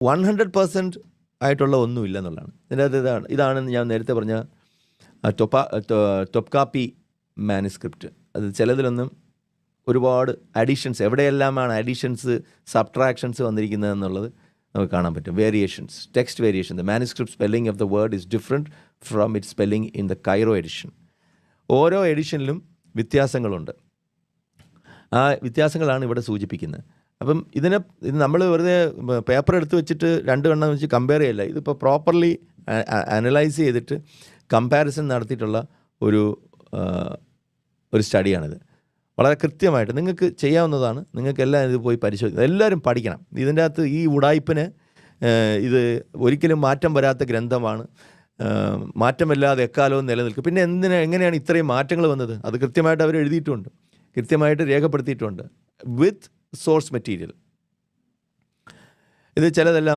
100% ആയിട്ടുള്ള ഒന്നുമില്ല എന്നുള്ളതാണ്. ഇതിൻ്റെ അകത്ത് ഇതാണ് ഞാൻ നേരത്തെ പറഞ്ഞ ടൊപ്കാപ്പി മാനുസ്ക്രിപ്റ്റ്. അത് ചിലതിലൊന്നും ഒരുപാട് അഡീഷൻസ്, എവിടെയെല്ലാമാണ് അഡീഷൻസ് സബ്ട്രാക്ഷൻസ് വന്നിരിക്കുന്നത് എന്നുള്ളത് നമുക്ക് കാണാൻ പറ്റും. Variations, text variation. The manuscript spelling of the word is different from it spelling in the Cairo edition. ഓരോ എഡിഷനിലും വ്യത്യാസങ്ങളുണ്ട്. ആ വ്യത്യാസങ്ങളാണ് ഇവിടെ സൂചിപ്പിക്കുന്നത്. അപ്പം ഇത് നമ്മൾ വെറുതെ പേപ്പർ എടുത്ത് വെച്ചിട്ട് രണ്ട് എണ്ണം വെച്ച് കമ്പയർ ചെയ്യില്ല. ഇതിപ്പോൾ പ്രോപ്പർലി അനലൈസ് ചെയ്തിട്ട് കമ്പാരിസൺ നടത്തിയിട്ടുള്ള ഒരു സ്റ്റഡിയാണിത്. വളരെ കൃത്യമായിട്ട് നിങ്ങൾക്ക് ചെയ്യാവുന്നതാണ്. നിങ്ങൾക്കെല്ലാം ഇത് പോയി പരിശോധിക്കാം. എല്ലാവരും പഠിക്കണം. ഇതിൻ്റെ അകത്ത് ഈ ഉടായ്പിന് ഇത് ഒരിക്കലും മാറ്റം വരാത്ത ഗ്രന്ഥമാണ്. മാറ്റമില്ലാതെ എക്കാലവും നിലനിൽക്കും. പിന്നെ എങ്ങനെയാണ് ഇത്രയും മാറ്റങ്ങൾ വന്നത്? അത് കൃത്യമായിട്ട് അവർ എഴുതിയിട്ടുണ്ട്, കൃത്യമായിട്ട് രേഖപ്പെടുത്തിയിട്ടുണ്ട് വിത്ത് സോഴ്സ് മെറ്റീരിയൽ. ഇത് ചിലതെല്ലാം